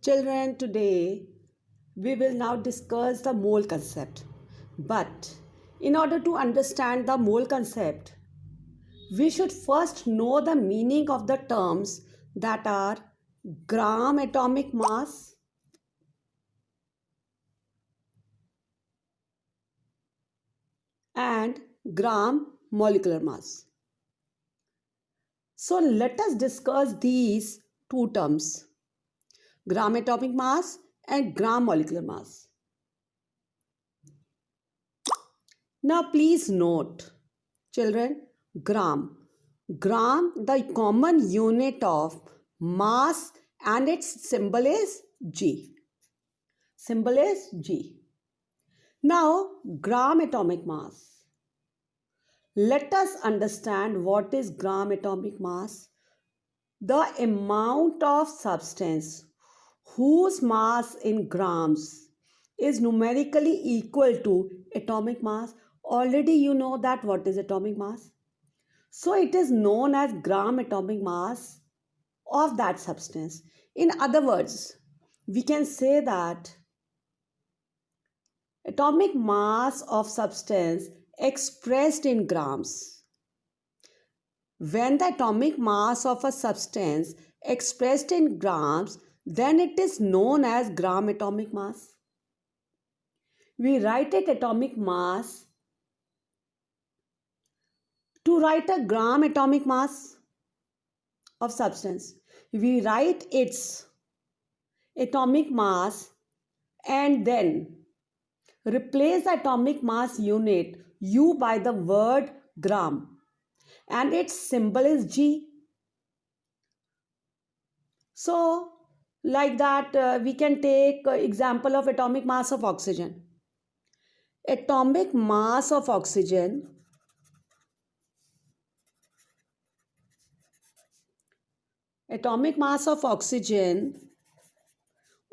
Children, today we will now discuss the mole concept. But in order to understand the mole concept, we should first know the meaning of the terms that are gram atomic mass and gram molecular mass. So let us discuss these two terms, gram atomic mass and gram molecular mass. Now please note, children, gram. Gram, the common unit of mass, and its symbol is G. Symbol is G. Now, gram atomic mass. Let us understand what is gram atomic mass. The amount of substance whose mass in grams is numerically equal to atomic mass. Already you know that what is atomic mass. So it is known as gram atomic mass of that substance. In other words, we can say that atomic mass of substance expressed in grams. When the atomic mass of a substance expressed in grams, then it is known as gram atomic mass. We write it atomic mass. To write a gram atomic mass of substance, we write its atomic mass and then replace the atomic mass unit U by the word gram, and its symbol is G. So like that we can take example of atomic mass of oxygen. Atomic mass of oxygen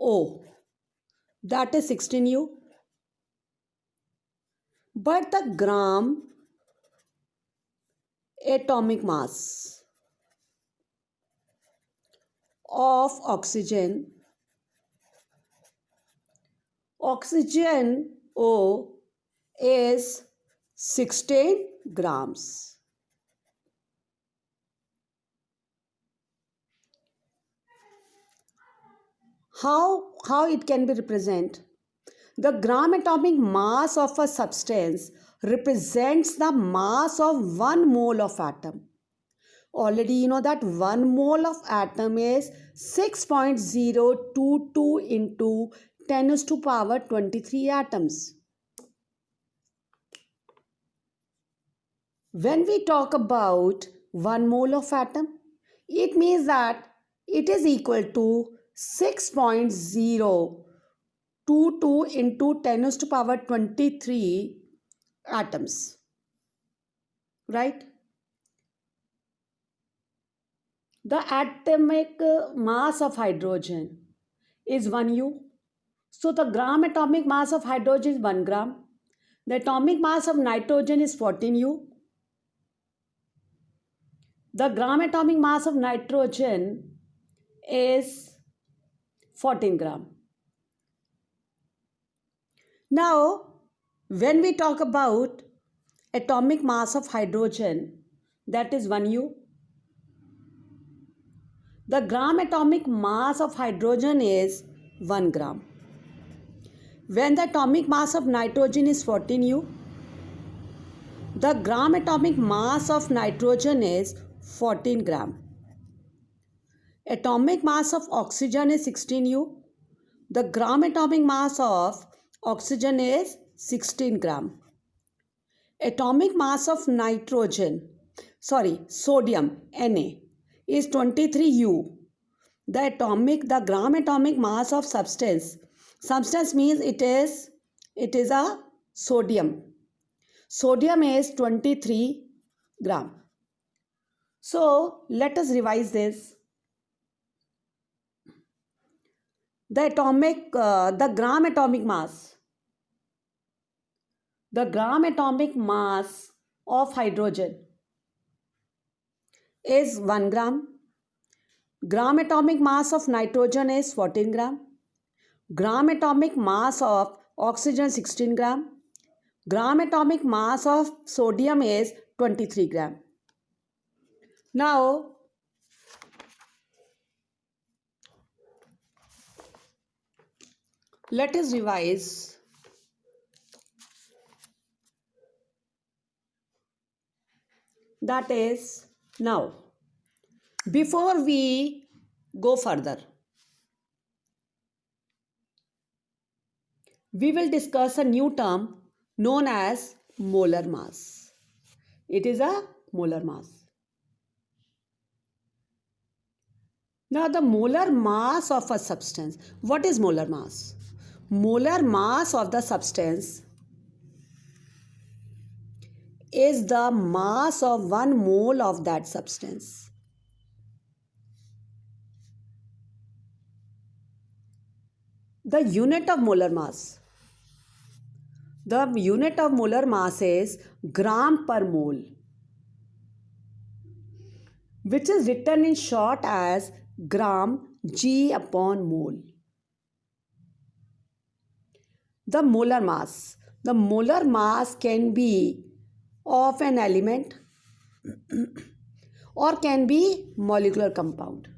O, that is 16U, but the gram atomic mass of oxygen O is 16 grams. How it can be represented? The gram atomic mass of a substance represents the mass of 1 mole of atom. Already you know that 1 mole of atom is 6.022 into 10 to the power 23 atoms. When we talk about 1 mole of atom, it means that it is equal to 6.022 into 10 to the power 23 atoms. Right? The atomic mass of hydrogen is 1U. So the gram atomic mass of hydrogen is 1 gram. The atomic mass of nitrogen is 14U. The gram atomic mass of nitrogen is 14 gram. Now, when we talk about atomic mass of hydrogen, that is 1U. The gram atomic mass of hydrogen is 1 gram. When the atomic mass of nitrogen is 14U, the gram atomic mass of nitrogen is 14 gram. Atomic mass of oxygen is 16U. The gram atomic mass of oxygen is 16 gram. Atomic mass of sodium Na is 23U. The gram atomic mass of substance means it is a sodium. Sodium is 23 gram. So let us revise this. The gram atomic mass of hydrogen is 1 gram. Gram atomic mass of nitrogen is 14 gram. Gram atomic mass of oxygen 16 gram. Gram atomic mass of sodium is 23 gram. Now, let us revise. That is, now, before we go further, we will discuss a new term known as molar mass. It is a molar mass. Now, the molar mass of a substance. What is molar mass? Molar mass of the substance is the mass of 1 mole of that substance. The unit of molar mass. The unit of molar mass is gram per mole, which is written in short as gram G upon mole. The molar mass. The molar mass can be of an element or can be molecular compound.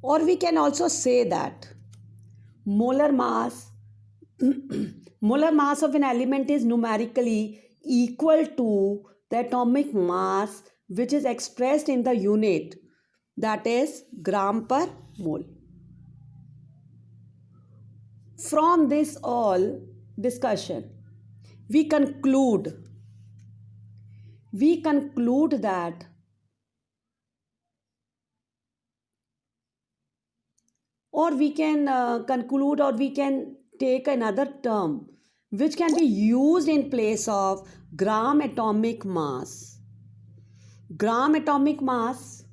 Or we can also say that molar mass molar mass of an element is numerically equal to the atomic mass, which is expressed in the unit, that is gram per mole. From this all discussion, we conclude that or we can conclude or we can take another term which can be used in place of gram atomic mass. Gram atomic mass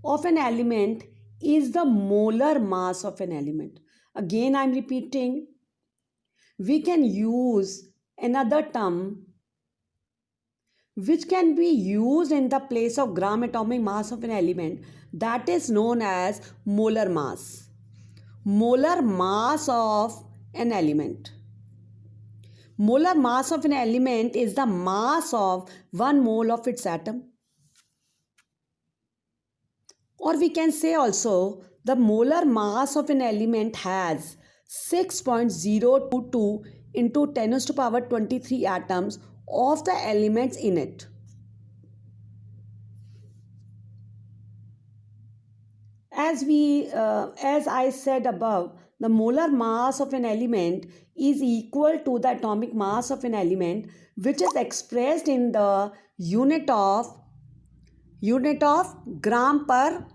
of an element is the molar mass of an element. Again, I am repeating, we can use another term which can be used in the place of gram atomic mass of an element, that is known as molar mass. Molar mass of an element. Molar mass of an element is the mass of 1 mole of its atom. Or we can say also the molar mass of an element has 6.022 into 10 to the power 23 atoms of the elements in it. As I said above, the molar mass of an element is equal to the atomic mass of an element, which is expressed in the unit of gram per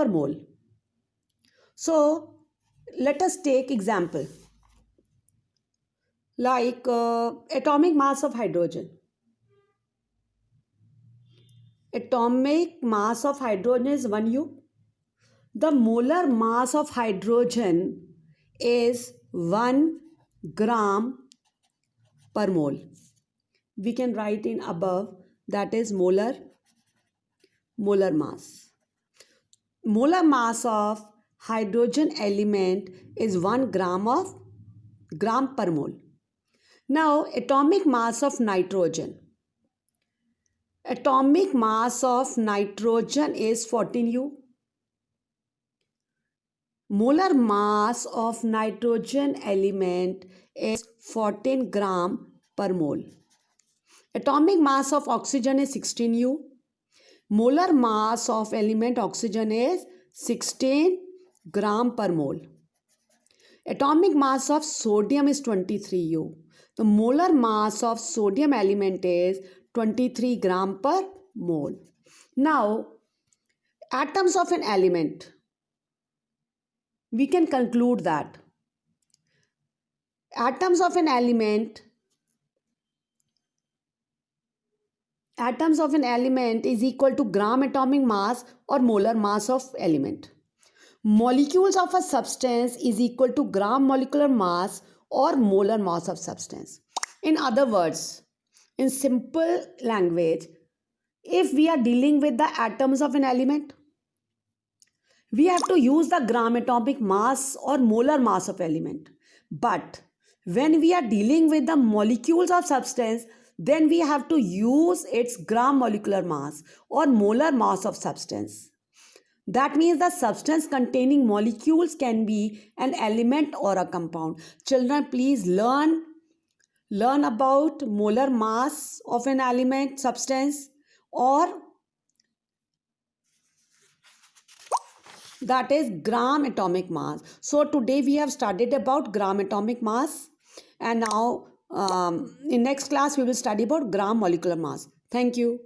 mole. So let us take example like atomic mass of hydrogen. Atomic mass of hydrogen is 1U. The molar mass of hydrogen is 1 gram per mole. We can write in above, that is molar mass. Molar mass of hydrogen element is 1 gram per mole. Now, atomic mass of nitrogen. Atomic mass of nitrogen is 14U. Molar mass of nitrogen element is 14 gram per mole. Atomic mass of oxygen is 16U. Molar mass of element oxygen is 16 gram per mole. Atomic mass of sodium is 23U. The molar mass of sodium element is 23 gram per mole. Now, atoms of an element. We can conclude that atoms of an element is equal to gram atomic mass or molar mass of element. Molecules of a substance is equal to gram molecular mass or molar mass of substance. In other words, in simple language, if we are dealing with the atoms of an element, we have to use the gram atomic mass or molar mass of element. But when we are dealing with the molecules of substance, then we have to use its gram molecular mass or molar mass of substance. That means the substance containing molecules can be an element or a compound. Children, please learn about molar mass of an element, substance, or that is gram atomic mass. So today we have studied about gram atomic mass, and now in next class we will study about gram molecular mass. Thank you.